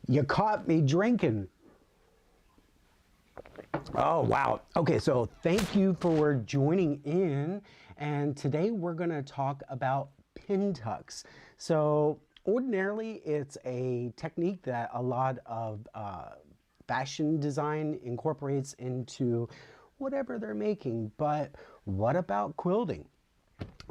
You caught me drinking. Oh, wow. Okay, so thank you for joining in. And today we're going to talk about pintucks. So ordinarily, it's a technique that a lot of fashion design incorporates into whatever they're making. But what about quilting?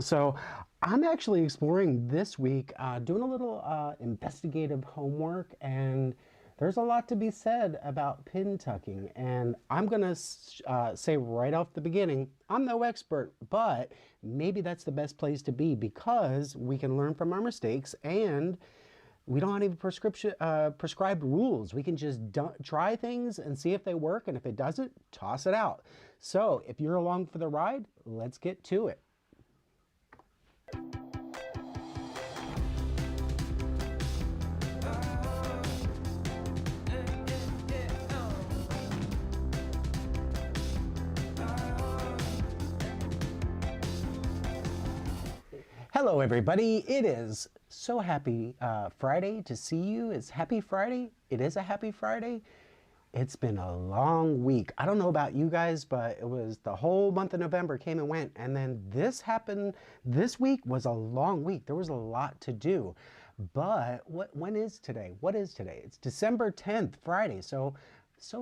So I'm actually exploring this week, doing a little investigative homework, and there's a lot to be said about pin tucking. And I'm gonna say right off the beginning, I'm no expert, but maybe that's the best place to be because we can learn from our mistakes and we don't have any prescribed rules. We can just try things and see if they work, and if it doesn't, toss it out. So if you're along for the ride, let's get to it. Hello everybody, it is so happy Friday to see you. It's happy Friday. It is a happy Friday. It's been a long week. I don't know about you guys, but it was the whole month of November came and went, and then this happened. This week was a long week. There was a lot to do. But when is today? What is today? It's December 10th, Friday. So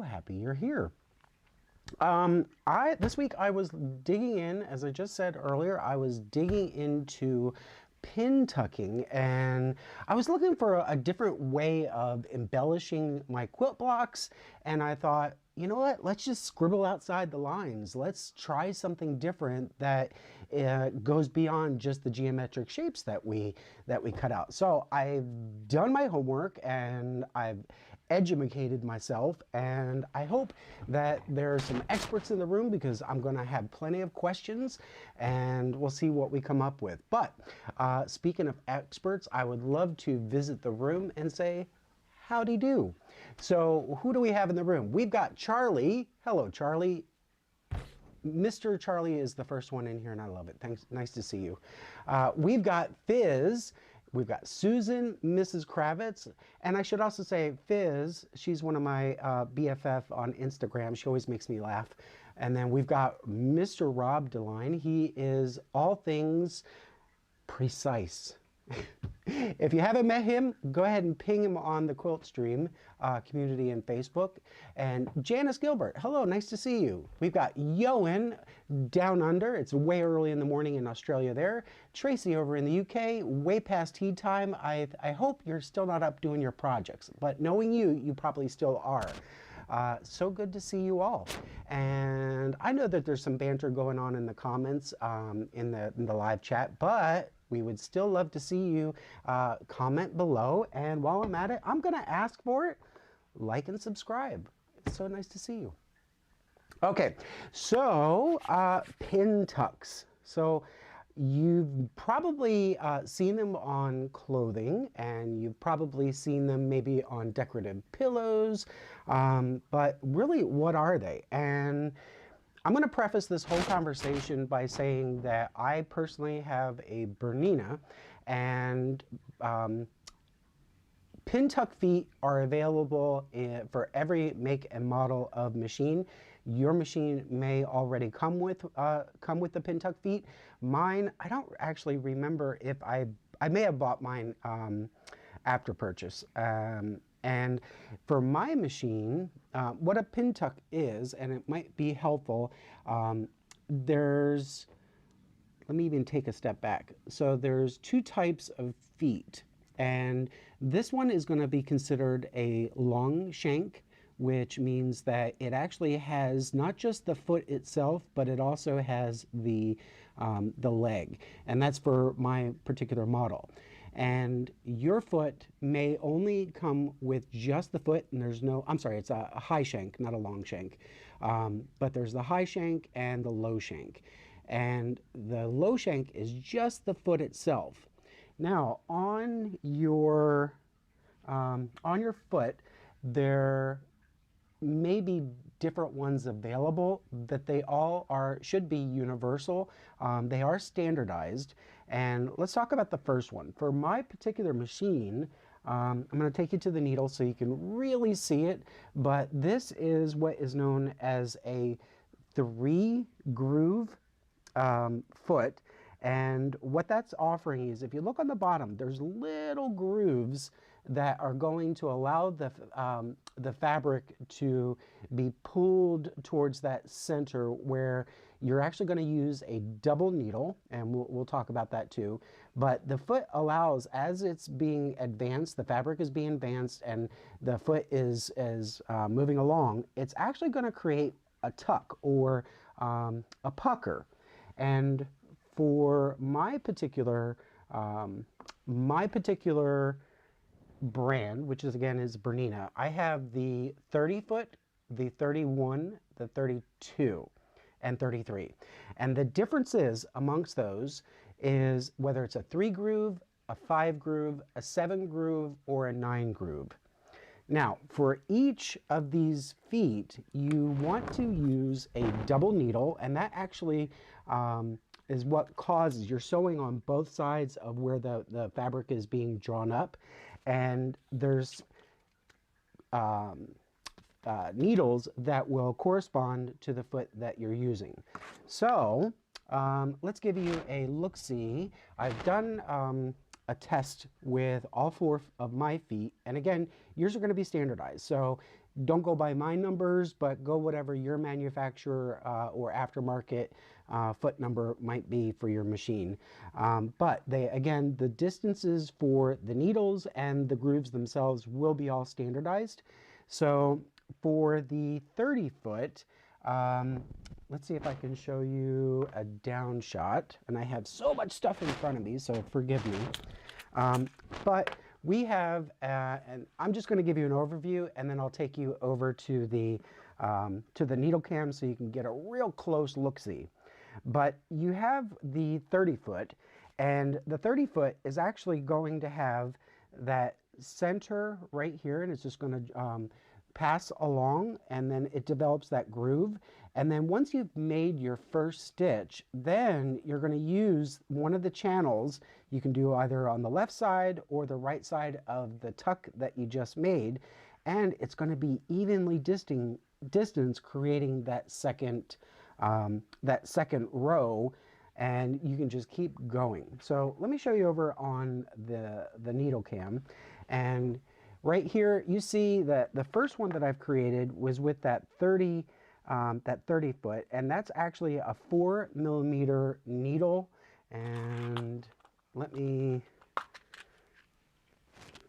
happy you're here. This week I was digging in, as I just said earlier, I was digging into pin tucking, and I was looking for a different way of embellishing my quilt blocks, and I thought, you know what, let's just scribble outside the lines. Let's try something different that goes beyond just the geometric shapes that we cut out. So I've done my homework and I've educated myself, and I hope that there are some experts in the room because I'm going to have plenty of questions and we'll see what we come up with. But speaking of experts, I would love to visit the room and say, howdy do. So who do we have in the room? We've got Charlie. Hello, Charlie. Mr. Charlie is the first one in here, and I love it. Thanks. Nice to see you. We've got Fizz. We've got Susan, Mrs. Kravitz. And I should also say Fizz, she's one of my BFF on Instagram. She always makes me laugh. And then we've got Mr. Rob Deline. He is all things precise. If you haven't met him, go ahead and ping him on the Quilt Stream community and Facebook. And Janice Gilbert, hello, nice to see you. We've got Yoan down under. It's way early in the morning in Australia there. Tracy over in the UK, way past tea time. I hope you're still not up doing your projects, but knowing you, you probably still are. So good to see you all. And I know that there's some banter going on in the comments in the live chat, but we would still love to see you comment below. And while I'm at it, I'm going to ask for it. Like and subscribe. It's so nice to see you. Okay, so pin tucks. So you've probably seen them on clothing, and you've probably seen them maybe on decorative pillows. But really, what are they? And I'm going to preface this whole conversation by saying that I personally have a Bernina, and pin tuck feet are available for every make and model of machine. Your machine may already come with the pin tuck feet. Mine, I don't actually remember if I may have bought mine after purchase. And for my machine, what a pin tuck is, and it might be helpful, let me even take a step back. So there's two types of feet, and this one is going to be considered a long shank, which means that it actually has not just the foot itself, but it also has the leg, and that's for my particular model. And your foot may only come with just the foot, and there's no, I'm sorry, it's a high shank, not a long shank. But there's the high shank and the low shank. And the low shank is just the foot itself. Now, on your foot, there may be different ones available, that they all should be universal. They are standardized. And let's talk about the first one. For my particular machine, I'm going to take you to the needle so you can really see it, but this is what is known as a 3-groove foot. And what that's offering is, if you look on the bottom, there's little grooves that are going to allow the fabric to be pulled towards that center, where you're actually going to use a double needle, and we'll talk about that too. But the foot allows, as it's being advanced, the fabric is being advanced and the foot is moving along, it's actually going to create a tuck or a pucker. And for my particular brand, which is again is Bernina, I have the 30 foot, the 31, the 32, and 33. And the differences amongst those is whether it's a 3-groove, a 5-groove, a 7-groove, or a 9-groove. Now, for each of these feet, you want to use a double needle, and that actually is what causes, you're sewing on both sides of where the fabric is being drawn up, and there's needles that will correspond to the foot that you're using. So let's give you a look-see. I've done a test with all 4 of my feet, and again, yours are going to be standardized, so don't go by my numbers, but go whatever your manufacturer or aftermarket foot number might be for your machine. But again, the distances for the needles and the grooves themselves will be all standardized. So for the 30 foot, let's see if I can show you a down shot. And I have so much stuff in front of me, so forgive me. But we have, and I'm just going to give you an overview, and then I'll take you over to the needle cam so you can get a real close look-see. But you have the 30 foot, and the 30 foot is actually going to have that center right here, and it's just going to pass along, and then it develops that groove. And then once you've made your first stitch, then you're going to use one of the channels. You can do either on the left side or the right side of the tuck that you just made, and it's going to be evenly distance, creating that second row, and you can just keep going. So let me show you over on the needle cam, and right here you see that the first one that I've created was with that 30 foot, and that's actually a 4mm needle. And let me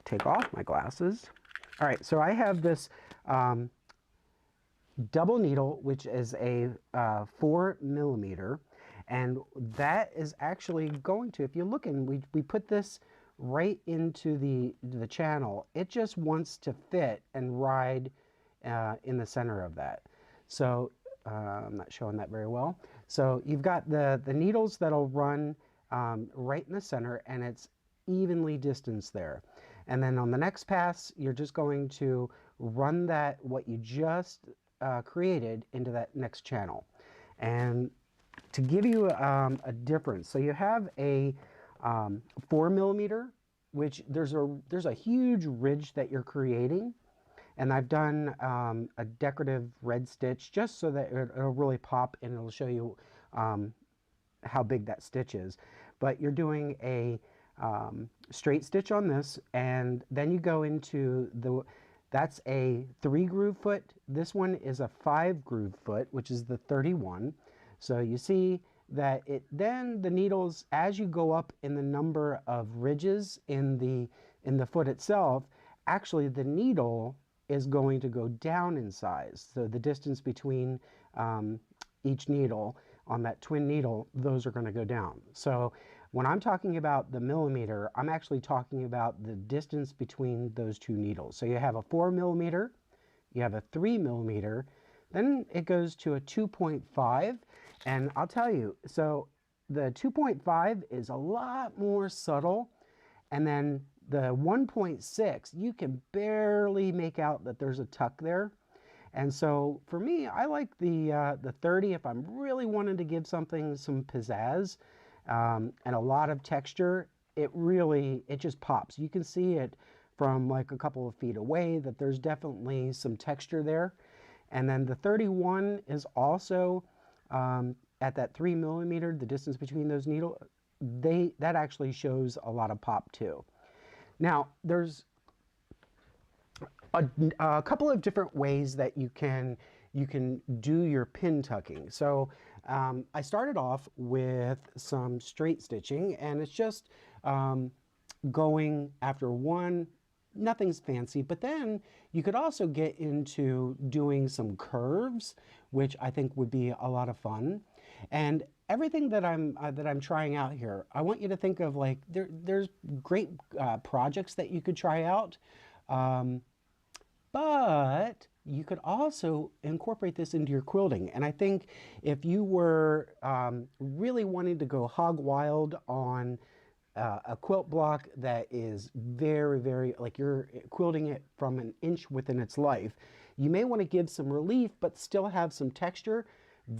take off my glasses. All right, so I have this double needle, which is a 4mm, and that is actually going to, if you look, and we put this right into the channel, it just wants to fit and ride in the center of that. So I'm not showing that very well. So you've got the needles that'll run right in the center, and it's evenly distanced there. And then on the next pass, you're just going to run that, what you just created, into that next channel. And to give you a difference, so you have a 4mm, which there's a huge ridge that you're creating, and I've done a decorative red stitch just so that it'll really pop, and it'll show you how big that stitch is. But you're doing a straight stitch on this, and then you go into that's a 3-groove foot. This one is a 5-groove foot, which is the 31. So you see that then the needles, as you go up in the number of ridges in the foot itself, actually the needle is going to go down in size. So the distance between each needle on that twin needle, those are going to go down. So when I'm talking about the millimeter, I'm actually talking about the distance between those two needles. So you have a 4mm, you have a 3mm, then it goes to a 2.5, and I'll tell you, so the 2.5 is a lot more subtle, and then the 1.6, you can barely make out that there's a tuck there. And so for me, I like the 30 if I'm really wanting to give something some pizzazz and a lot of texture. It just pops. You can see it from like a couple of feet away that there's definitely some texture there. And then the 31 is also at that 3 millimeter, the distance between those needles, that actually shows a lot of pop too. Now, there's a couple of different ways that you can do your pin tucking. So I started off with some straight stitching, and it's just going after one. Nothing's fancy, but then you could also get into doing some curves, which I think would be a lot of fun. And everything that I'm trying out here, I want you to think of like there's great projects that you could try out, but you could also incorporate this into your quilting. And I think if you were really wanting to go hog wild on a quilt block that is very, very, like you're quilting it from an inch within its life, you may want to give some relief but still have some texture.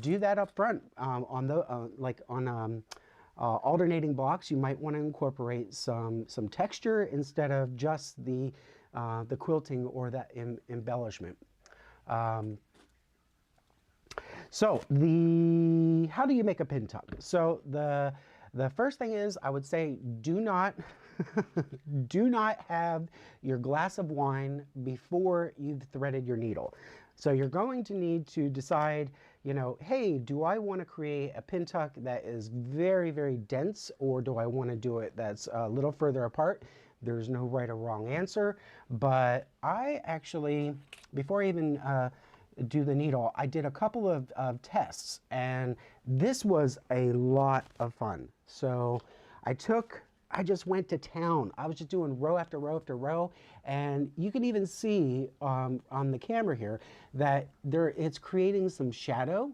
Do that up front on the like on alternating blocks. You might want to incorporate some texture instead of just the quilting or that embellishment. So how do you make a pin tuck? So the first thing is, I would say, do not do not have your glass of wine before you've threaded your needle. So you're going to need to decide, you know, hey, do I want to create a pin tuck that is very, very dense, or do I want to do it that's a little further apart? There's no right or wrong answer, but I actually, before I even do the needle, I did a couple of tests, and this was a lot of fun. So I just went to town. I was just doing row after row after row, and you can even see on the camera here that it's creating some shadow,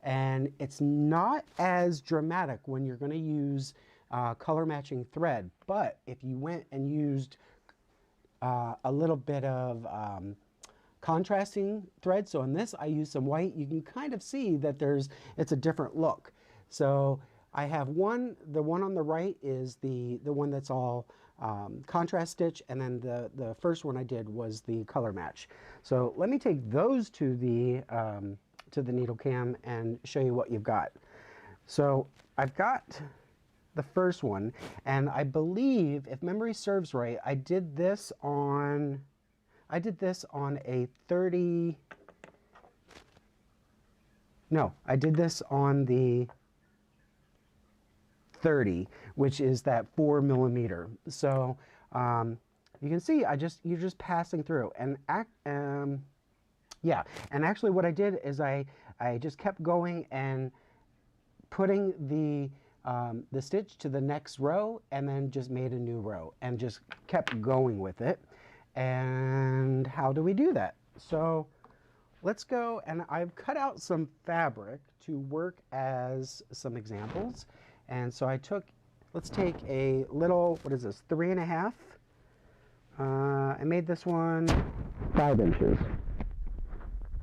and it's not as dramatic when you're going to use color matching thread. But if you went and used a little bit of contrasting thread, so in this I use some white, you can kind of see that it's a different look. So I have the one on the right is the one that's all contrast stitch, and then the first one I did was the color match. So let me take those to the needle cam and show you what you've got. So I've got the first one, and I believe, if memory serves right, I did this on a 30, no, I did this on the 30, which is that 4 millimeter. So you can see you're just passing through, and yeah, and actually what I did is I just kept going and putting the stitch to the next row, and then just made a new row and just kept going with it. And how do we do that? So let's go, and I've cut out some fabric to work as some examples. And so let's take a little, what is this, 3.5? I made this one 5 inches.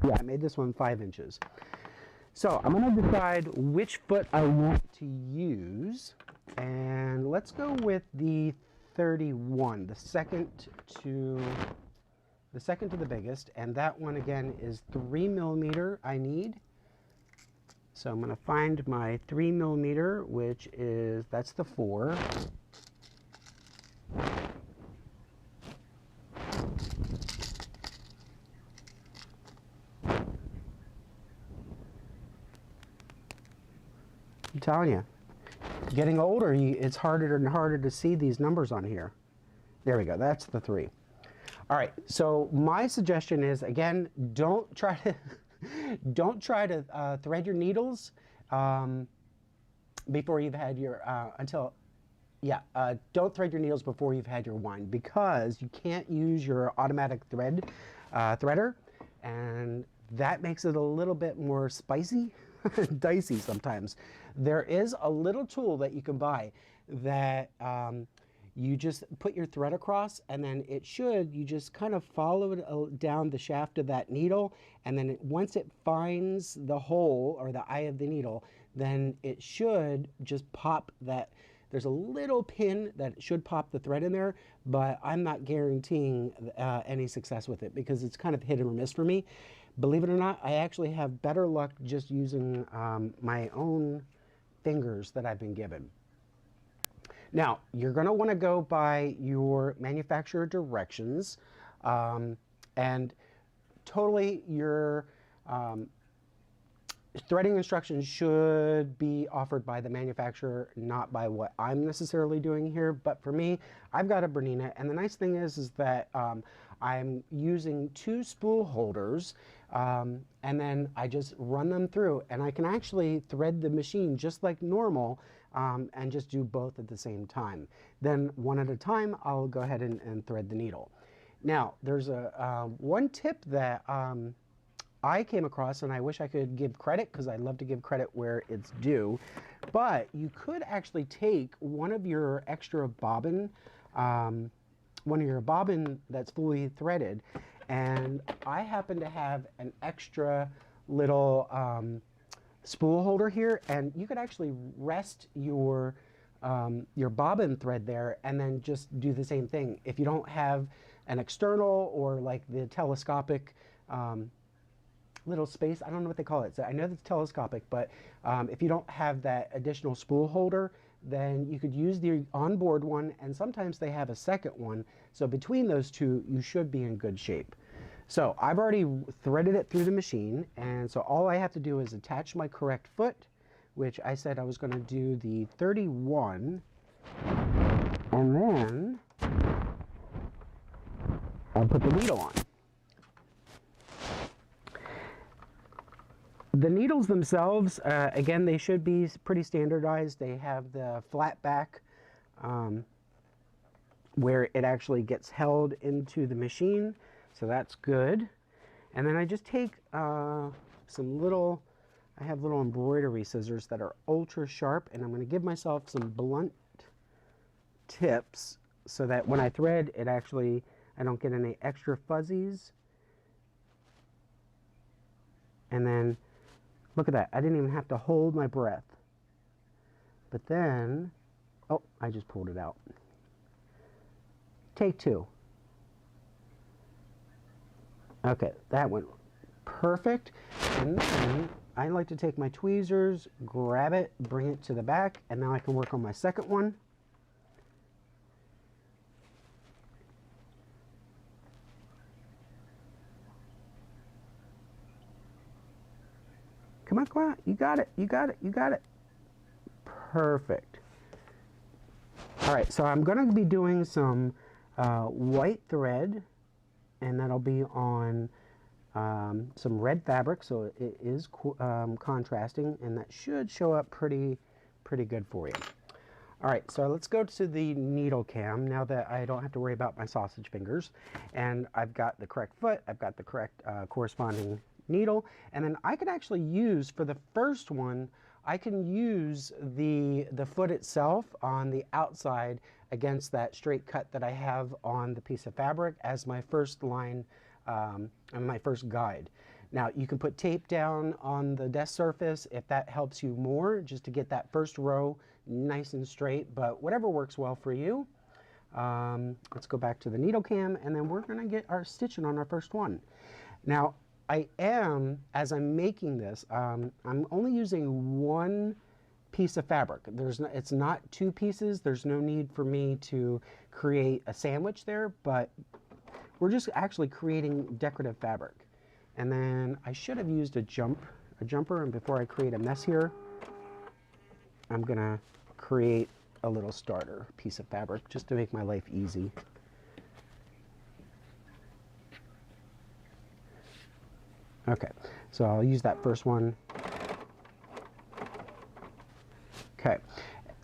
Yeah, I made this one 5 inches. So I'm going to decide which foot I want to use, and let's go with the 31, the second to the biggest, and that one again is 3 millimeter I need. So I'm going to find my 3 millimeter, which is, that's the 4. I'm telling you, getting older, it's harder and harder to see these numbers on here. There we go, that's the 3. All right, so my suggestion is, again, don't try to thread your needles before you've had your, don't thread your needles before you've had your wine, because you can't use your automatic threader, and that makes it a little bit more spicy, dicey sometimes. There is a little tool that you can buy that you just put your thread across, and then you just kind of follow it down the shaft of that needle, and then once it finds the hole or the eye of the needle, then it should just pop There's a little pin that should pop the thread in there, but I'm not guaranteeing any success with it because it's kind of hit or miss for me. Believe it or not, I actually have better luck just using my own fingers that I've been given. Now, you're going to want to go by your manufacturer directions, and totally your threading instructions should be offered by the manufacturer, not by what I'm necessarily doing here. But for me, I've got a Bernina, and the nice thing is that I'm using 2 spool holders, and then I just run them through, and I can actually thread the machine just like normal, and just do both at the same time. Then one at a time, I'll go ahead and thread the needle. Now, there's one tip that I came across, and I wish I could give credit because I love to give credit where it's due, but you could actually take one of your extra bobbin, one of your bobbin that's fully threaded, and I happen to have an extra little spool holder here, and you could actually rest your bobbin thread there and then just do the same thing. If you don't have an external or like the telescopic little space, I don't know what they call it, so I know it's telescopic, but if you don't have that additional spool holder, then you could use the onboard one, and sometimes they have a second one, so between those two you should be in good shape. So I've already threaded it through the machine, and so all I have to do is attach my correct foot, which I said I was going to do the 31, and then I'll put the needle on. The needles themselves, again, they should be pretty standardized. They have the flat back where it actually gets held into the machine, so that's good. And then I just take some little, I have little embroidery scissors that are ultra sharp, and I'm going to give myself some blunt tips so that when I thread, it actually, I don't get any extra fuzzies. And then, look at that, I didn't even have to hold my breath. But then, oh, I just pulled it out. Take 2. Okay, that went perfect. And then I like to take my tweezers, grab it, bring it to the back, and now I can work on my second one. Come on, come on, you got it, you got it, you got it. Perfect. All right, so I'm going to be doing some white thread, and that'll be on some red fabric, so it is contrasting, and that should show up pretty good for you. All right, so let's go to the needle cam now that I don't have to worry about my sausage fingers, and I've got the correct foot, I've got the correct corresponding needle, and then I can actually use, for the first one, I can use the foot itself on the outside against that straight cut that I have on the piece of fabric as my first line and my first guide. Now you can put tape down on the desk surface if that helps you more, just to get that first row nice and straight, but whatever works well for you. Let's go back to the needle cam, and then we're going to get our stitching on our first one. Now I am, as I'm making this, I'm only using one piece of fabric. It's not 2 pieces. There's no need for me to create a sandwich there, but we're just actually creating decorative fabric. And then I should have used a jumper, and before I create a mess here, I'm gonna create a little starter piece of fabric just to make my life easy. Okay, so I'll use that first one. Okay,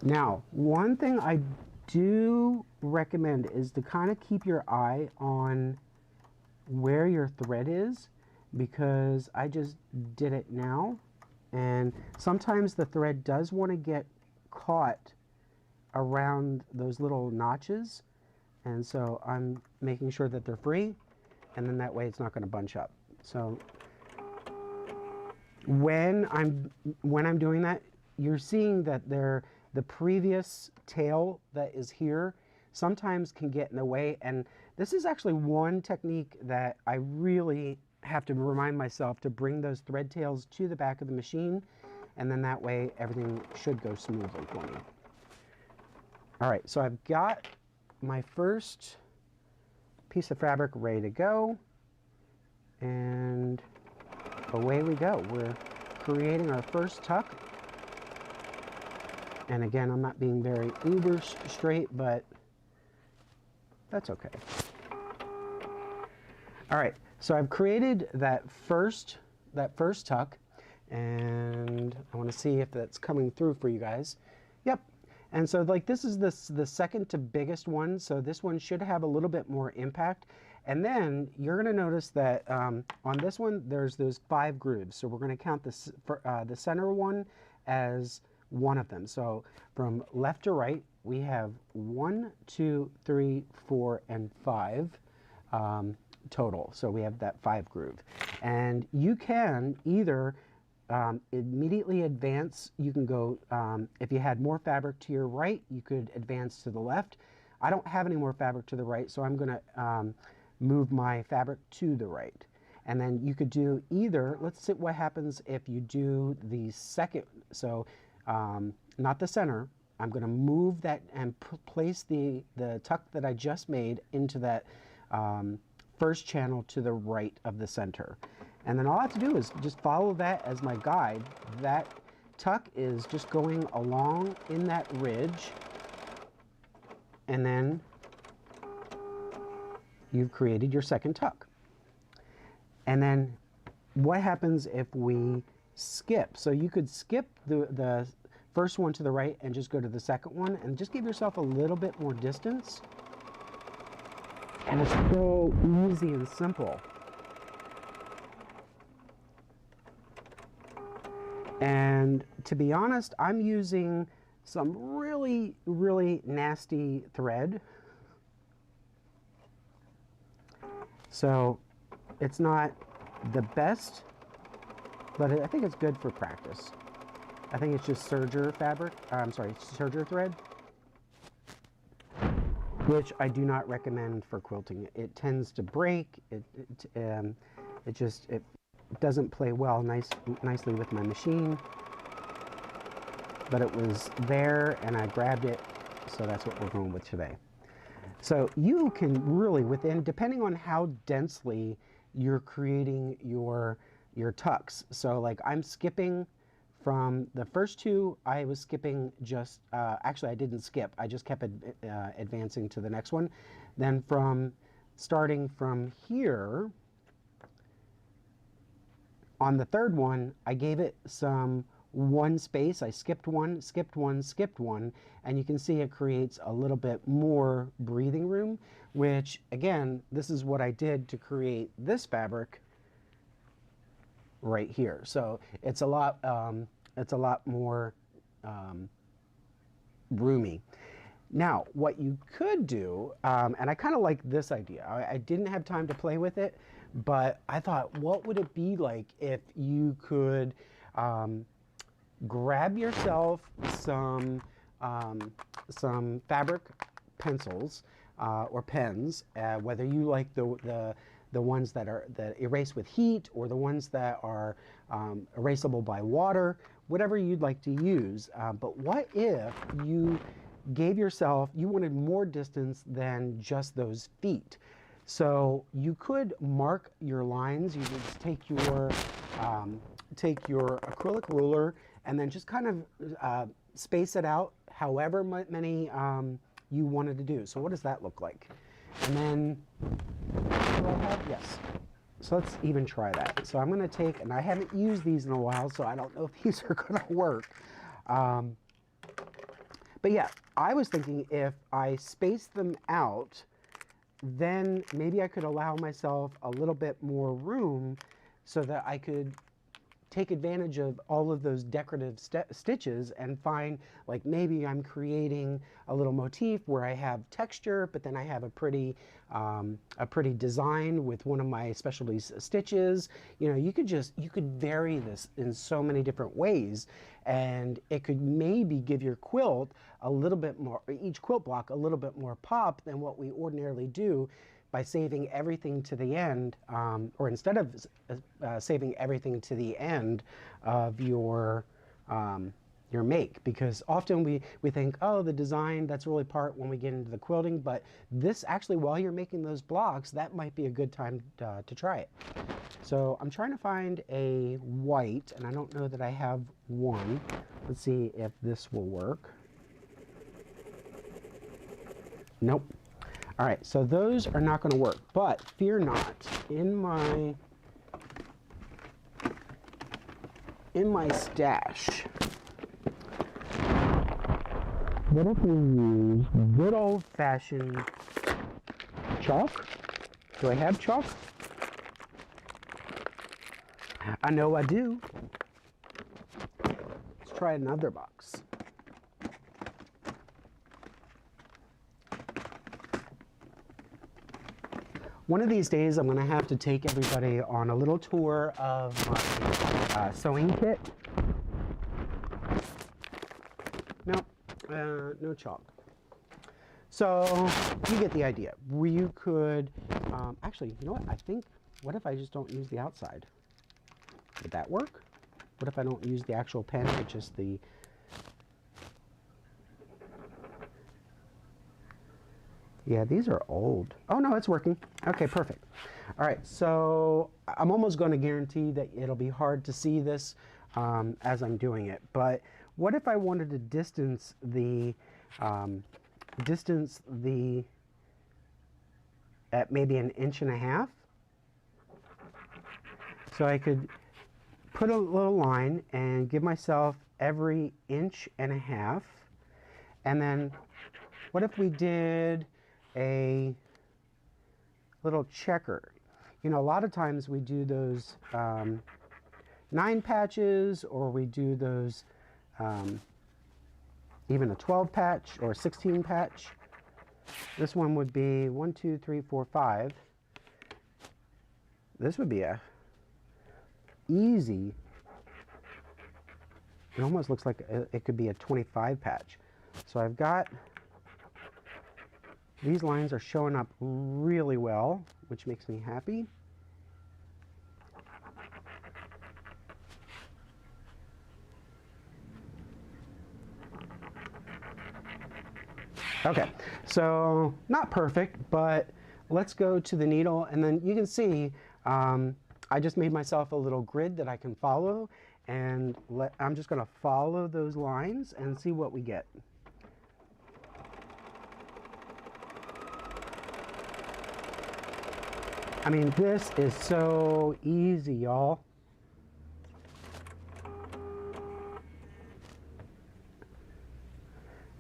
now one thing I do recommend is to kind of keep your eye on where your thread is, because I just did it now, and sometimes the thread does want to get caught around those little notches, and so I'm making sure that they're free, and then that way it's not going to bunch up. So when I'm doing that, you're seeing that the previous tail that is here sometimes can get in the way. And this is actually one technique that I really have to remind myself to bring those thread tails to the back of the machine, and then that way everything should go smoothly for me. All right, so I've got my first piece of fabric ready to go, and away we go. We're creating our first tuck. And again, I'm not being very uber straight, but that's okay. All right, so I've created that first tuck, and I want to see if that's coming through for you guys. Yep. And so like this is the second to biggest one, so this one should have a little bit more impact. And then you're going to notice that on this one there's those 5 grooves, so we're going to count the center one as one of them. So from left to right we have 1, 2, 3, 4, and 5 total. So we have that 5 groove, and you can either immediately advance. You can go, if you had more fabric to your right, you could advance to the left. I don't have any more fabric to the right, so I'm going to move my fabric to the right. And then you could do either, let's see what happens if you do the second, so not the center. I'm going to move that and place the tuck that I just made into that first channel to the right of the center. And then all I have to do is just follow that as my guide. That tuck is just going along in that ridge, and then you've created your second tuck. And then what happens if we skip? So you could skip the first one to the right and just go to the second one, and just give yourself a little bit more distance. And it's so easy and simple. And to be honest, I'm using some really, really nasty thread. So it's not the best, but I think it's good for practice. I think it's just serger fabric, serger thread, which I do not recommend for quilting. It tends to break. It doesn't play well nicely with my machine, but it was there and I grabbed it, so that's what we're going with today. So you can really, depending on how densely you're creating your tucks, so like I'm skipping from the first 2, I was skipping just, actually I didn't skip, I just kept advancing to the next one. Then starting from here, on the third one, I gave it some 1 space. I skipped one, skipped one, skipped one, and you can see it creates a little bit more breathing room, which again, this is what I did to create this fabric right here. So it's a lot more roomy. Now, what you could do, and I kind of like this idea. I didn't have time to play with it, but I thought, what would it be like if you could grab yourself some fabric pencils or pens, whether you like the ones that erase with heat, or the ones that are erasable by water, whatever you'd like to use. But what if you gave yourself, you wanted more distance than just those feet? So you could mark your lines. You would take your acrylic ruler and then just kind of space it out however many you wanted to do. So what does that look like? And then, yes. So let's even try that. So I'm going to take, and I haven't used these in a while, so I don't know if these are going to work. But yeah, I was thinking if I space them out, then maybe I could allow myself a little bit more room so that I could take advantage of all of those decorative stitches and find, like, maybe I'm creating a little motif where I have texture, but then I have a pretty design with one of my specialty stitches. You know, you could vary this in so many different ways, and it could maybe give your quilt a little bit more, each quilt block a little bit more pop than what we ordinarily do by saving everything to the end, or instead of saving everything to the end of your make. Because often we think, oh, the design, that's really part when we get into the quilting, but this actually, while you're making those blocks, that might be a good time to try it. So I'm trying to find a white, and I don't know that I have one. Let's see if this will work. Nope. All right, so those are not going to work, but fear not. In my stash, what if we use good old-fashioned chalk? Do I have chalk? I know I do. Let's try another box. One of these days, I'm going to have to take everybody on a little tour of my sewing kit. No chalk. So you get the idea. You could, actually, you know what? I think, what if I just don't use the outside? Would that work? What if I don't use the actual pen, but just the... Yeah, these are old. Oh no, it's working. Okay, perfect. All right, so I'm almost going to guarantee that it'll be hard to see this as I'm doing it. But what if I wanted to distance the at maybe 1.5 inches? So I could put a little line and give myself every 1.5 inches. And then what if we did a little checker? You know, a lot of times we do those 9 patches, or we do those even a 12 patch or a 16 patch. This one would be 1, 2, 3, 4, 5. This would be a easy, it almost looks like it could be a 25 patch. So I've got, these lines are showing up really well, which makes me happy. Okay, so not perfect, but let's go to the needle, and then you can see I just made myself a little grid that I can follow, and I'm just going to follow those lines and see what we get. I mean, this is so easy, y'all.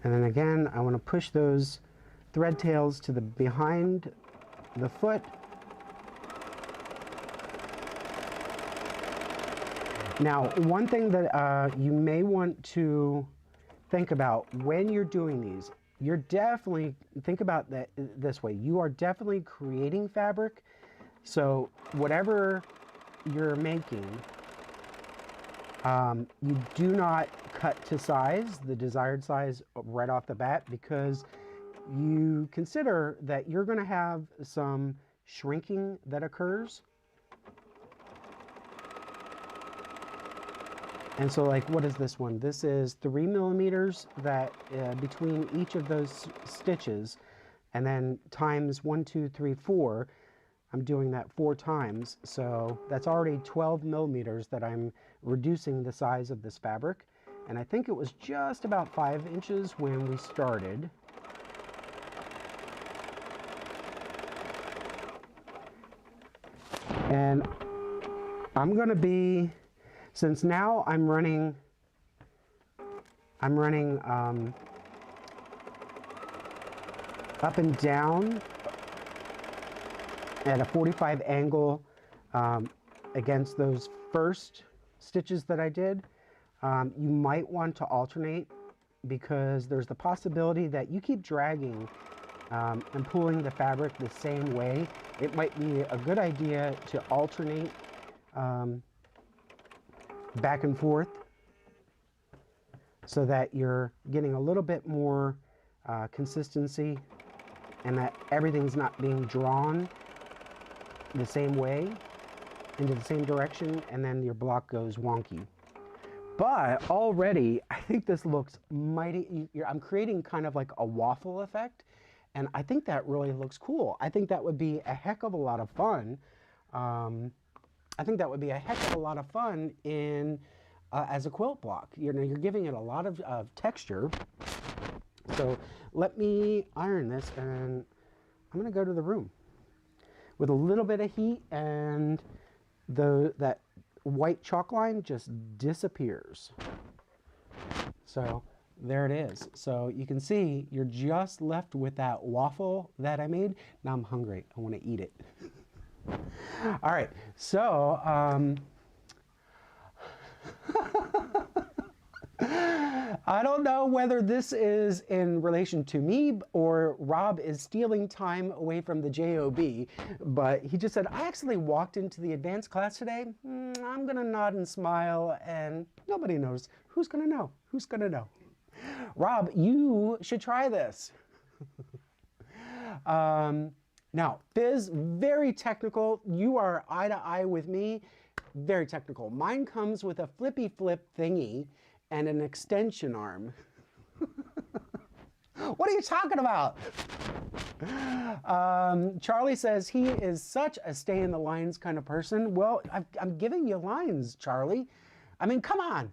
And then again, I want to push those thread tails to the behind the foot. Now, one thing that you may want to think about when you're doing these, you're definitely, think about that this way, you are definitely creating fabric. So whatever you're making, you do not cut to size, the desired size right off the bat, because you consider that you're going to have some shrinking that occurs. And so, like, what is this one? This is 3 millimeters that between each of those stitches, and then times 1, 2, 3, 4. I'm doing that 4 times, so that's already 12 millimeters that I'm reducing the size of this fabric. And I think it was just about 5 inches when we started. And I'm going to be, since now I'm running up and down at a 45 angle against those first stitches that I did. You might want to alternate because there's the possibility that you keep dragging and pulling the fabric the same way. It might be a good idea to alternate back and forth so that you're getting a little bit more consistency and that everything's not being drawn the same way into the same direction, and then your block goes wonky. But already, I think this looks mighty. I'm creating kind of like a waffle effect, and I think that really looks cool. I think that would be a heck of a lot of fun. I think that would be a heck of a lot of fun in as a quilt block. You know, you're giving it a lot of texture. So let me iron this, and I'm going to go to the room with a little bit of heat, and that white chalk line just disappears. So there it is. So you can see you're just left with that waffle that I made. Now I'm hungry. I want to eat it. All right. So I don't know whether this is in relation to me or Rob is stealing time away from the JOB, but he just said, I actually walked into the advanced class today. I'm going to nod and smile, and nobody knows. Who's going to know? Who's going to know? Rob, you should try this. Now, Fizz, very technical. You are eye to eye with me. Very technical. Mine comes with a flippy flip thingy and an extension arm. What are you talking about? Charlie says he is such a stay in the lines kind of person. Well, I'm giving you lines, Charlie. I mean, come on.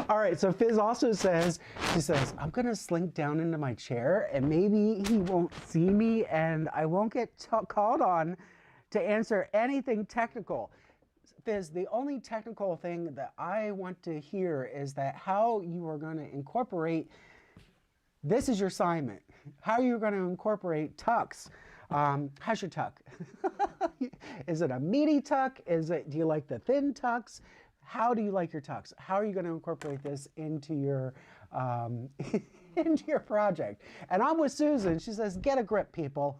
All right, so Fizz also says, she says, I'm going to slink down into my chair and maybe he won't see me and I won't get called on to answer anything technical. Fizz, the only technical thing that I want to hear is that how you are going to incorporate, this is your assignment, how you're going to incorporate tucks. How's your tuck? Is it a meaty tuck? Do you like the thin tucks? How do you like your tucks? How are you going to incorporate this into your into your project? And I'm with Susan. She says, "Get a grip, people."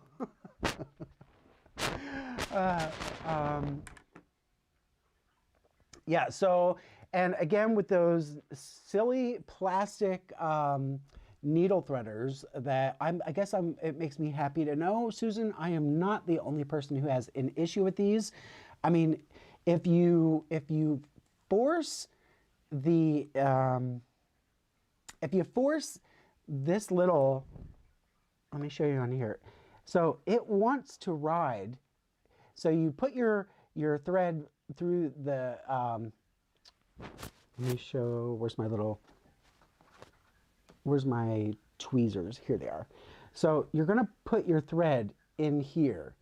Yeah. So, and again with those silly plastic needle threaders that I guess it makes me happy to know, Susan, I am not the only person who has an issue with these. I mean, if you force the if you force this little, let me show you on here. So it wants to ride. So you put your thread through the let me show, where's my tweezers? Here they are. So you're going to put your thread in here,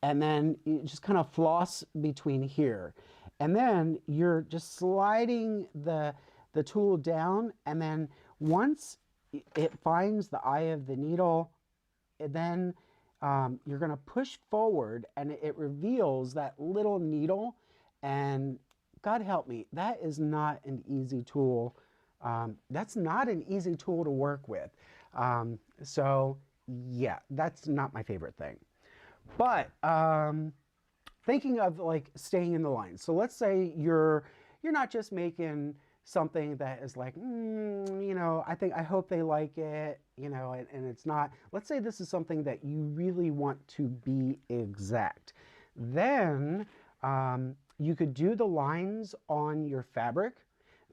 and then you just kind of floss between here. And then you're just sliding the tool down, and then once it finds the eye of the needle, then you're going to push forward, and it reveals that little needle. And God help me, that is not an easy tool. That's not an easy tool to work with. So yeah, that's not my favorite thing. But thinking of like staying in the line. So let's say you're not just making something that is like, you know, I hope they like it, you know, and it's not. Let's say this is something that you really want to be exact. Then you could do the lines on your fabric.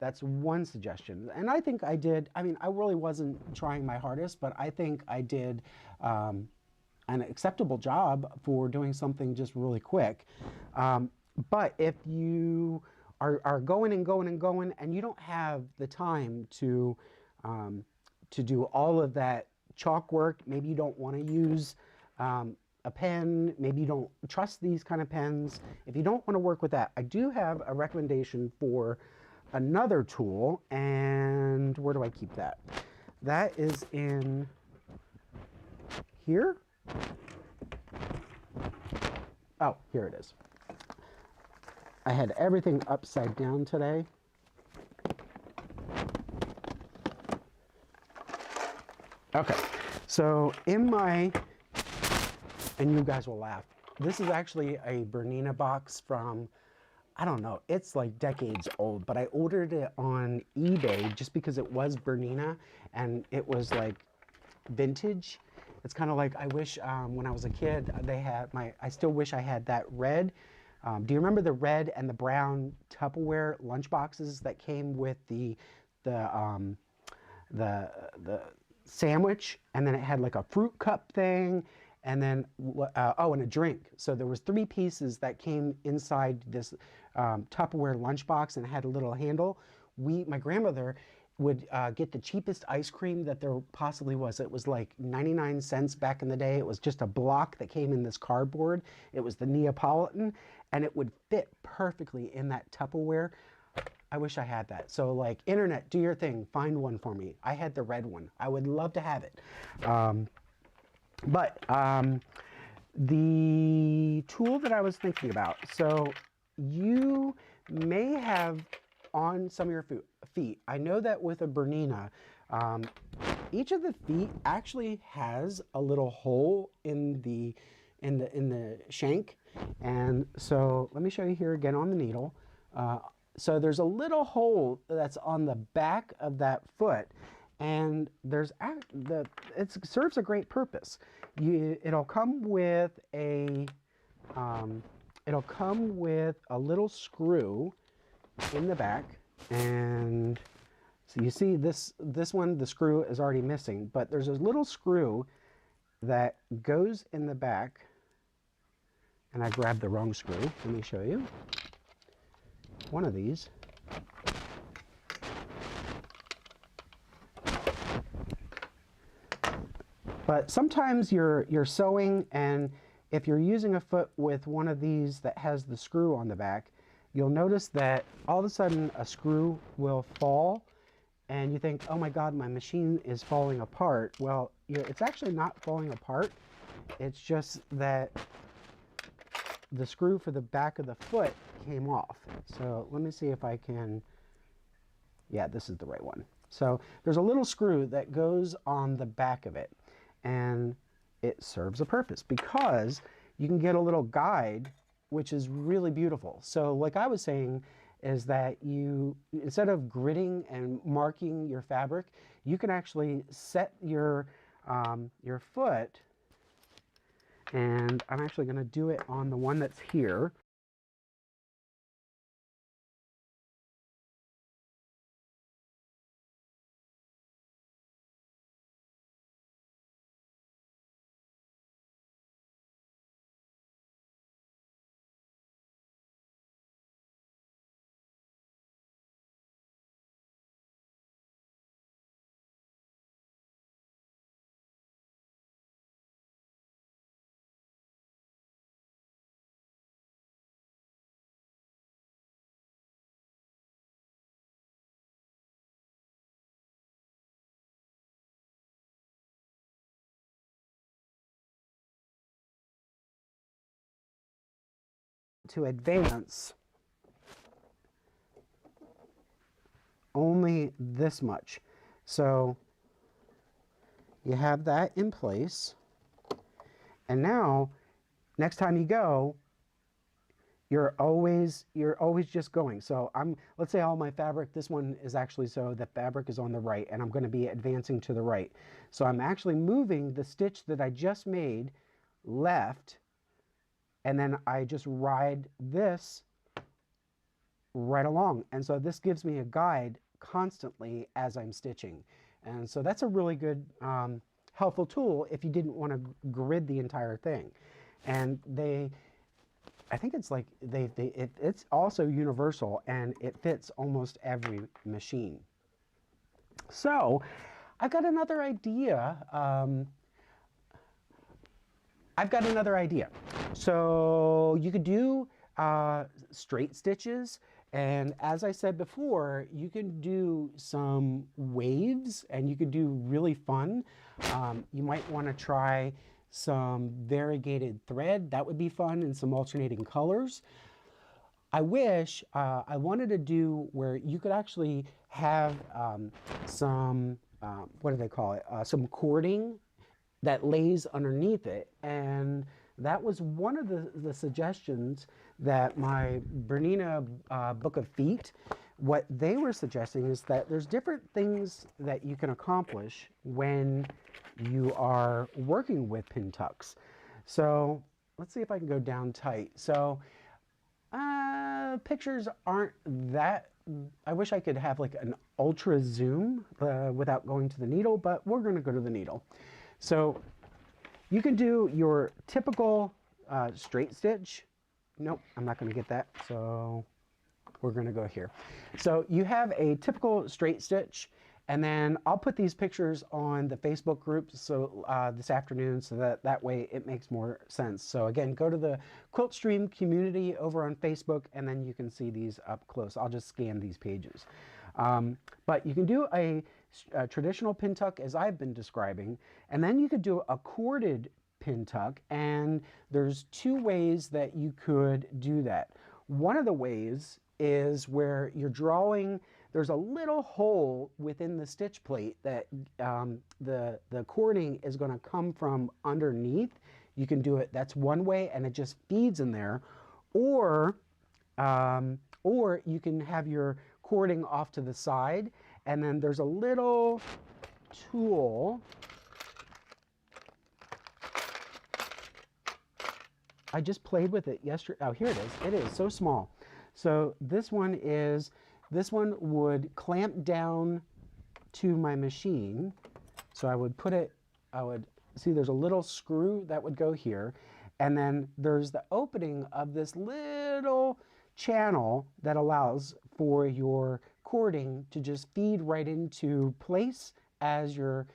That's one suggestion. And I think I did, I mean, I really wasn't trying my hardest, but I think I did an acceptable job for doing something just really quick. But if you are going and going and going and you don't have the time to do all of that chalk work, maybe you don't want to use a a pen, maybe you don't trust these kind of pens, if you don't want to work with that, I do have a recommendation for another tool. And where do I keep that? That is in here. Oh, here it is. I had everything upside down today. Okay, so in my, and you guys will laugh, this is actually a Bernina box from, I don't know, it's like decades old, but I ordered it on eBay just because it was Bernina and it was like vintage. It's kind of like, I wish when I was a kid, they had I still wish I had that red. Do you remember the red and the brown Tupperware lunch boxes that came with the sandwich, and then it had like a fruit cup thing, and then oh, and a drink. So there was 3 pieces that came inside this Tupperware lunchbox, and it had a little handle. My grandmother would get the cheapest ice cream that there possibly was. It was like 99 cents back in the day. It was just a block that came in this cardboard. It was the Neapolitan, and it would fit perfectly in that Tupperware. I wish I had that. So like, internet, do your thing, find one for me. I had the red one. I would love to have it. The tool that I was thinking about, so you may have on some of your feet, I know that with a Bernina, each of the feet actually has a little hole in the shank. And so let me show you here again on the needle. So there's a little hole that's on the back of that foot, and it serves a great purpose. It'll come with a little screw in the back, and so you see this one, the screw is already missing, but there's a little screw that goes in the back, and I grabbed the wrong screw. Let me show you. One of these. But sometimes you're sewing, and if you're using a foot with one of these that has the screw on the back, you'll notice that all of a sudden a screw will fall, and you think, oh my God, my machine is falling apart. Well, it's actually not falling apart. It's just that the screw for the back of the foot came off. So let me see if I can, yeah, this is the right one. So there's a little screw that goes on the back of it, and it serves a purpose because you can get a little guide, which is really beautiful. So like I was saying, is that you, instead of gridding and marking your fabric, you can actually set your foot, and I'm actually going to do it on the one that's here. To advance only this much. So you have that in place, and now next time you go, you're always just going. So let's say all my fabric, this one is actually, so the fabric is on the right, and I'm going to be advancing to the right. So I'm actually moving the stitch that I just made left, and then I just ride this right along. And so this gives me a guide constantly as I'm stitching. And so that's a really good helpful tool if you didn't want to grid the entire thing. And I think it's like it's also universal, and it fits almost every machine. So I've got another idea. I've got another idea. So you could do straight stitches, and as I said before, you can do some waves, and you could do really fun. You might want to try some variegated thread. That would be fun, and some alternating colors. I wish I wanted to do where you could actually have some, what do they call it, some cording that lays underneath it. And that was one of the suggestions that my Bernina Book of Feet, what they were suggesting is that there's different things that you can accomplish when you are working with pintucks. So let's see if I can go down tight. So pictures aren't that, I wish I could have like an ultra zoom without going to the needle, but we're going to go to the needle. So you can do your typical straight stitch. Nope, I'm not going to get that. So we're going to go here. So you have a typical straight stitch, and then I'll put these pictures on the Facebook group so this afternoon, so that way it makes more sense. So again, go to the Quilt Stream community over on Facebook, and then you can see these up close. I'll just scan these pages. But you can do a traditional pintuck as I've been describing, and then you could do a corded pintuck, and there's two ways that you could do that. One of the ways is where you're drawing, there's a little hole within the stitch plate that the cording is going to come from underneath. You can do it, that's one way, and it just feeds in there. Or you can have your cording off to the side, and then there's a little tool. I just played with it yesterday. Oh, here it is. It is so small. So this one would clamp down to my machine. So I would put it, see there's a little screw that would go here. And then there's the opening of this little channel that allows for your cording to just feed right into place as you're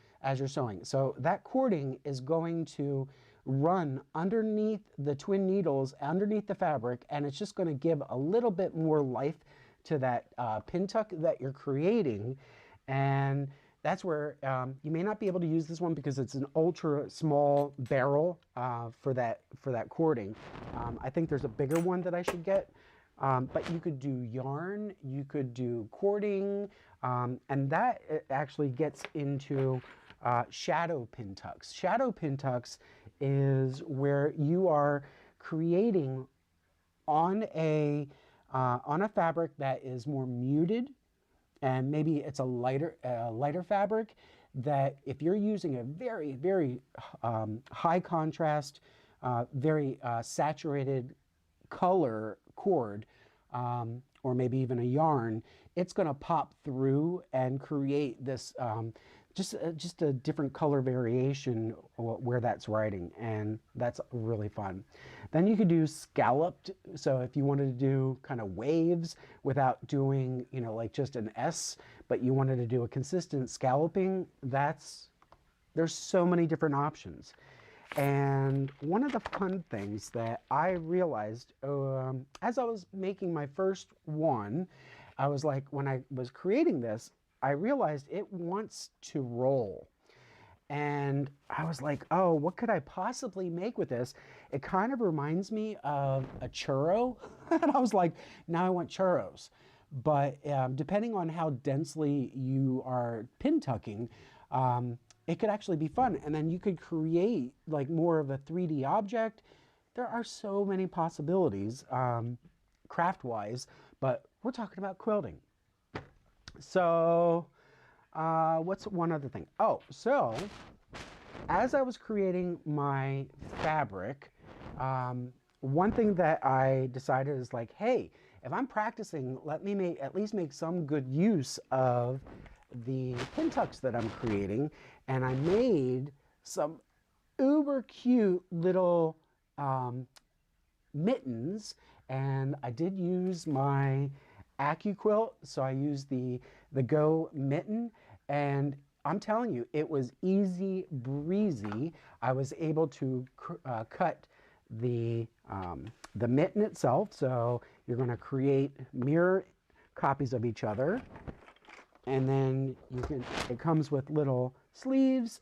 sewing. So that cording is going to run underneath the twin needles, underneath the fabric, and it's just going to give a little bit more life to that pintuck that you're creating. And that's where you may not be able to use this one because it's an ultra small barrel for that cording. I think there's a bigger one that I should get. But you could do yarn, you could do cording, and that actually gets into shadow pintucks. Shadow pintucks is where you are creating on a fabric that is more muted, and maybe it's a lighter fabric, that if you're using a very, very high contrast, very saturated color cord, or maybe even a yarn, it's going to pop through and create this just a different color variation where that's writing, and that's really fun. Then you could do scalloped. So if you wanted to do kind of waves without doing, you know, like just an S, but you wanted to do a consistent scalloping, there's so many different options. And one of the fun things that I realized as I was making my first one, I was like, when I was creating this, I realized it wants to roll. And I was like, oh, what could I possibly make with this? It kind of reminds me of a churro. And I was like, now I want churros. But depending on how densely you are pintucking, it could actually be fun. And then you could create like more of a 3D object. There are so many possibilities craft-wise, but we're talking about quilting. So what's one other thing? Oh, so as I was creating my fabric, one thing that I decided is like, hey, if I'm practicing, let me at least make some good use of the pintucks that I'm creating. And I made some uber cute little mittens, and I did use my AccuQuilt, so I used the Go mitten, and I'm telling you, it was easy breezy. I was able to cut the mitten itself. So you're going to create mirror copies of each other. And then it comes with little sleeves,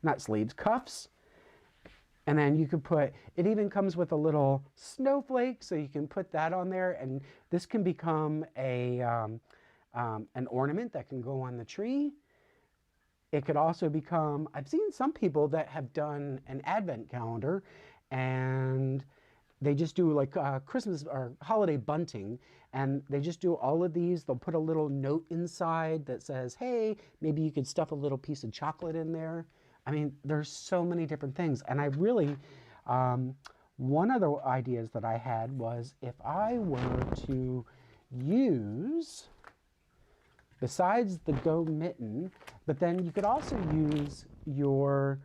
not sleeves, cuffs. And then you could it even comes with a little snowflake, so you can put that on there. And this can become an ornament that can go on the tree. It could also become, I've seen some people that have done an advent calendar, and they just do like Christmas or holiday bunting, and they just do all of these. They'll put a little note inside that says, hey, maybe you could stuff a little piece of chocolate in there. I mean, there's so many different things. And I really, one of the ideas that I had was if I were to use, besides the Go Mitten, but then you could also use your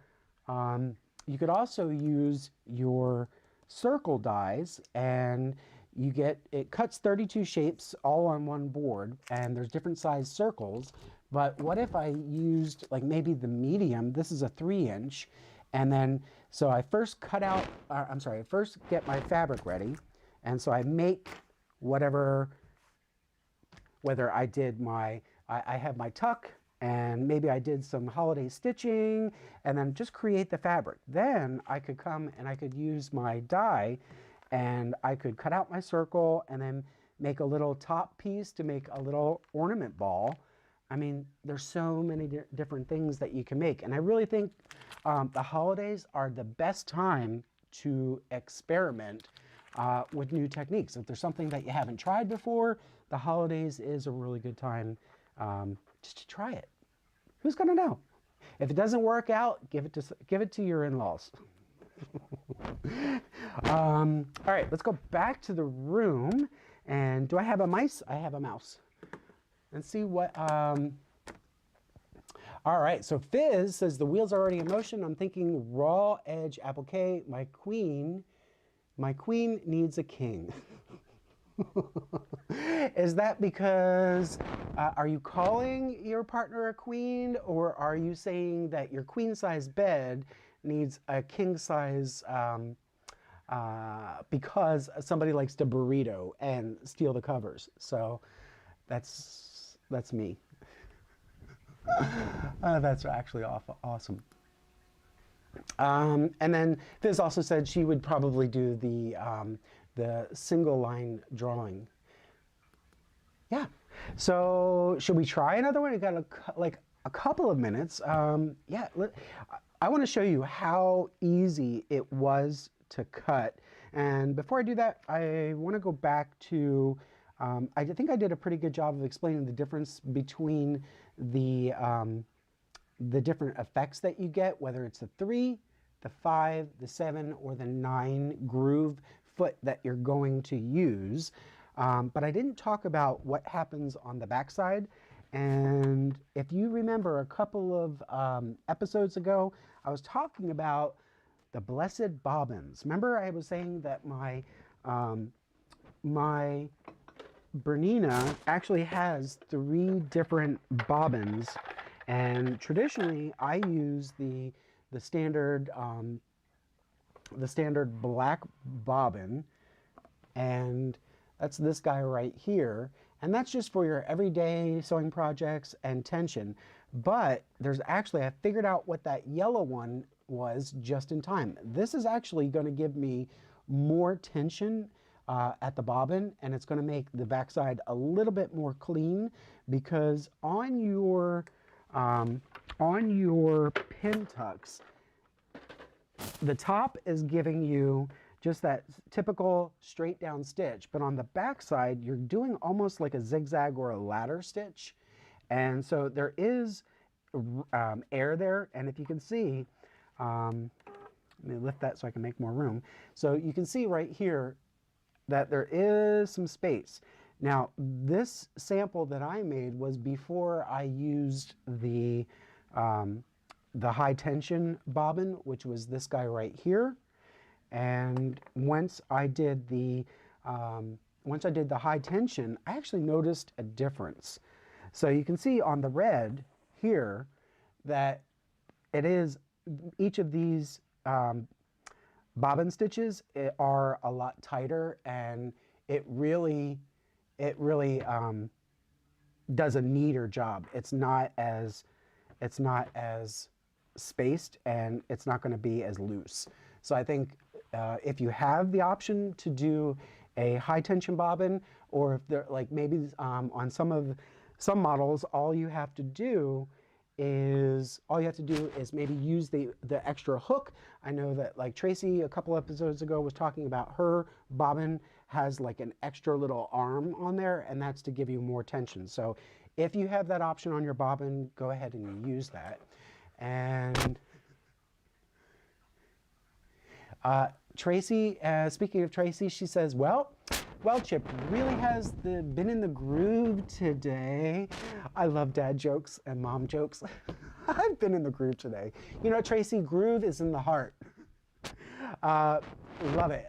circle dies, and it cuts 32 shapes all on one board, and there's different size circles. But what if I used like maybe the medium? This is a 3-inch, and then so I first first get my fabric ready, and so I make whatever, whether I did I have my tuck, and maybe I did some holiday stitching, and then just create the fabric. Then I could come and I could use my die, and I could cut out my circle and then make a little top piece to make a little ornament ball. I mean, there's so many different things that you can make. And I really think the holidays are the best time to experiment with new techniques. If there's something that you haven't tried before, the holidays is a really good time just to try it. Who's gonna know? If it doesn't work out, give it to your in-laws. All right, let's go back to the room. And do I have a mice? I have a mouse. And see what, all right, so Fizz says the wheels are already in motion. I'm thinking raw edge applique. My queen needs a king. Is that because, are you calling your partner a queen, or are you saying that your queen size bed needs a king size because somebody likes to burrito and steal the covers? So that's me. That's actually awesome. And then Fizz also said she would probably do the single line drawing. Yeah. So should we try another one? We got like a couple of minutes. Yeah. I want to show you how easy it was to cut. And before I do that, I want to go back to, I think I did a pretty good job of explaining the difference between the different effects that you get, whether it's the 3, the 5, the 7, or the 9 groove foot that you're going to use. But I didn't talk about what happens on the backside. And if you remember a couple of episodes ago, I was talking about the blessed bobbins. Remember I was saying that my Bernina actually has 3 different bobbins, and traditionally I use the standard black bobbin, and that's this guy right here, and that's just for your everyday sewing projects and tension. But there's actually, I figured out what that yellow one was just in time. This is actually going to give me more tension at the bobbin, and it's going to make the backside a little bit more clean, because on your pin tucks, the top is giving you just that typical straight down stitch, but on the back side you're doing almost like a zigzag or a ladder stitch, and so there is air there. And if you can see, let me lift that so I can make more room. So you can see right here that there is some space. Now this sample that I made was before I used the high tension bobbin, which was this guy right here. And once I did the high tension, I actually noticed a difference. So you can see on the red here that it is, each of these bobbin stitches are a lot tighter, and it really does a neater job. It's not as spaced, and it's not going to be as loose. So I think if you have the option to do a high tension bobbin, or if they're like maybe on some models, all you have to do is maybe use the extra hook. I know that like Tracy a couple episodes ago was talking about her bobbin has like an extra little arm on there, and that's to give you more tension. So if you have that option on your bobbin, go ahead and use that. And Tracy, speaking of Tracy, she says, well, Chip really has been in the groove today. I love dad jokes and mom jokes. I've been in the groove today. You know, Tracy, groove is in the heart. Love it.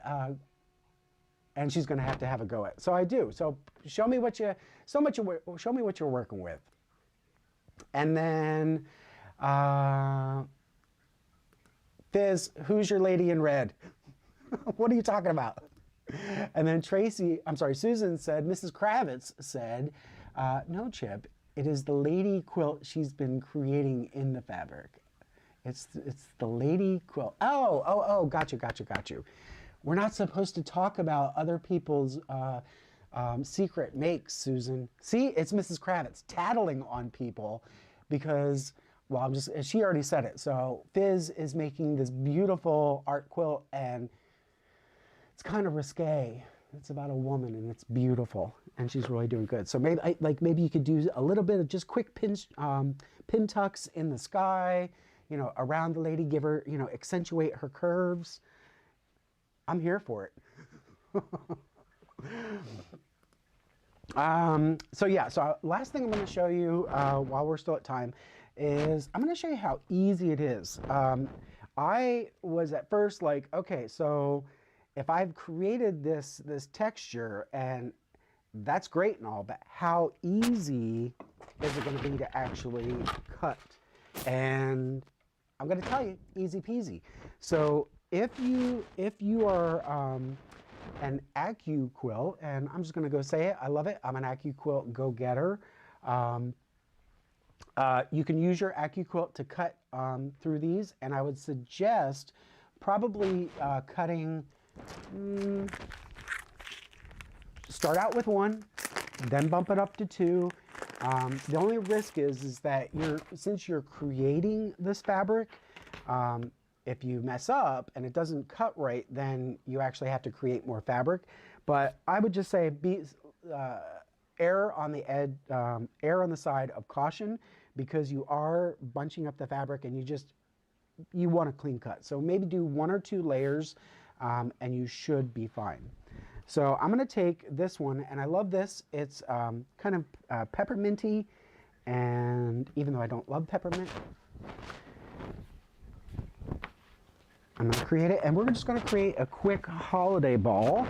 And she's going to have a go at. So I do. So show me what you're working with. And then Fizz, who's your lady in red? What are you talking about? And then Susan said, Mrs. Kravitz said, no, Chip, it is the lady quilt she's been creating in the fabric. It's the lady quilt. Oh, got you. We're not supposed to talk about other people's secret makes, Susan. See, it's Mrs. Kravitz tattling on people because, well, she already said it. So Fizz is making this beautiful art quilt, and it's kind of risque. It's about a woman, and it's beautiful, and she's really doing good. So maybe you could do a little bit of just quick pin tucks in the sky, you know, around the lady, give her, you know, accentuate her curves. I'm here for it. So last thing I'm going to show you while we're still at time is I'm going to show you how easy it is. I was at first like, okay, so if I've created this texture, and that's great and all, but how easy is it going to be to actually cut? And I'm going to tell you, easy peasy. So if you are an AccuQuilt, and I'm just going to go say it, I love it. I'm an AccuQuilt go-getter. You can use your AccuQuilt to cut through these, and I would suggest probably cutting. Start out with one, then bump it up to two. The only risk is that since you're creating this fabric, if you mess up and it doesn't cut right, then you actually have to create more fabric. But I would just say err on the side of caution, because you are bunching up the fabric, and you want a clean cut. So maybe do 1 or 2 layers. And you should be fine. So I'm going to take this one, and I love this. It's kind of pepperminty, and even though I don't love peppermint, I'm going to create it, and we're just going to create a quick holiday ball.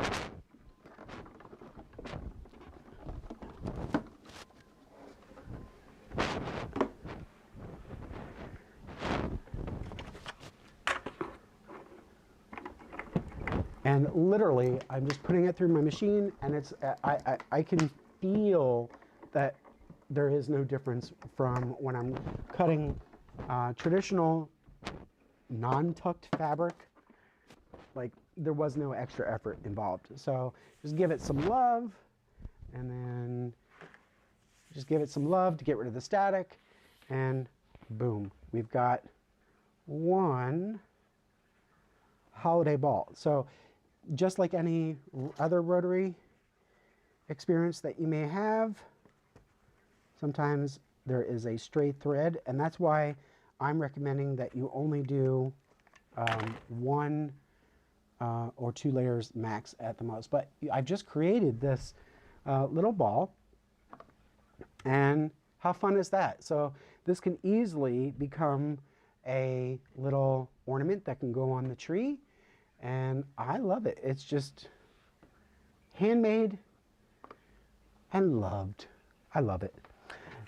And literally, I'm just putting it through my machine, and it's I can feel that there is no difference from when I'm cutting traditional non-tucked fabric. Like, there was no extra effort involved. So just give it some love, and then just give it some love to get rid of the static, and boom, we've got one holiday ball. So just like any other rotary experience that you may have, sometimes there is a stray thread, and that's why I'm recommending that you only do 1 or 2 layers max at the most. But I've just created this little ball, and how fun is that? So this can easily become a little ornament that can go on the tree, and I love it. It's just handmade and loved. I love it.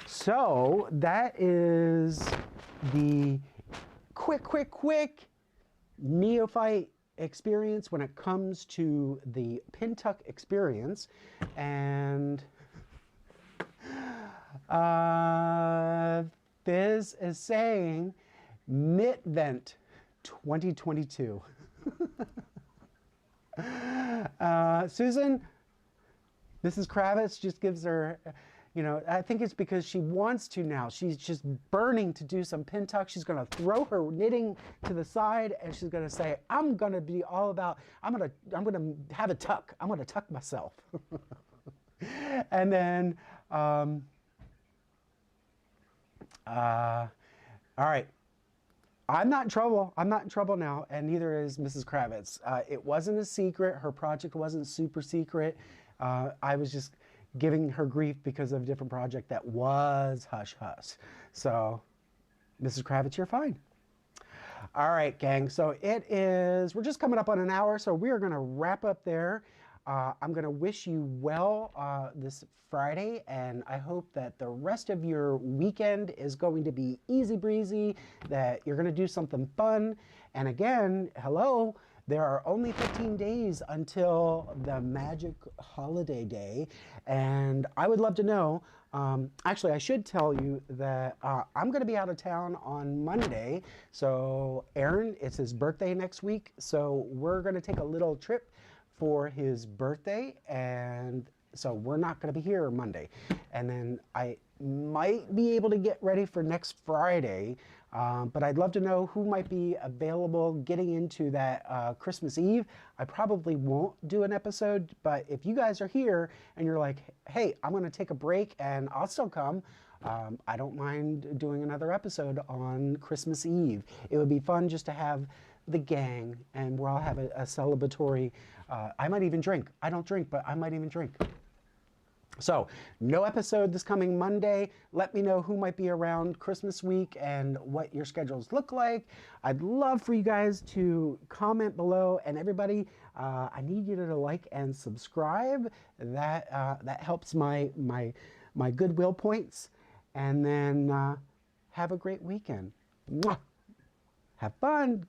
So that is the quick neophyte experience when it comes to the Pintuck experience. And Fizz is saying Knit Vent 2022. Susan, Mrs. Kravitz just gives her, you know, I think it's because she wants to now. She's just burning to do some Pintuck. She's going to throw her knitting to the side and she's going to say, I'm going to be all about, I'm going to have a tuck. I'm going to tuck myself. And then, all right. I'm not in trouble. I'm not in trouble now, and neither is Mrs. Kravitz. It wasn't a secret. Her project wasn't super secret. I was just giving her grief because of a different project that was hush-hush. So, Mrs. Kravitz, you're fine. All right, gang. So we're just coming up on an hour, so we are going to wrap up there. I'm going to wish you well this Friday, and I hope that the rest of your weekend is going to be easy breezy, that you're going to do something fun. And again, hello, there are only 15 days until the magic holiday day, and I would love to know, actually I should tell you that I'm going to be out of town on Monday. So Aaron, it's his birthday next week, so we're going to take a little trip for his birthday, and so we're not going to be here Monday. And then I might be able to get ready for next Friday, but I'd love to know who might be available getting into that Christmas Eve. I probably won't do an episode, but if you guys are here and you're like, hey, I'm going to take a break and I'll still come, I don't mind doing another episode on Christmas Eve. It would be fun just to have the gang, and we'll all have a celebratory, I might even drink. I don't drink, but I might even drink. So, no episode this coming Monday. Let me know who might be around Christmas week and what your schedules look like. I'd love for you guys to comment below, and everybody, I need you to like and subscribe. That helps my goodwill points. And then have a great weekend. Mwah! Have fun.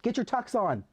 Get your tucks on.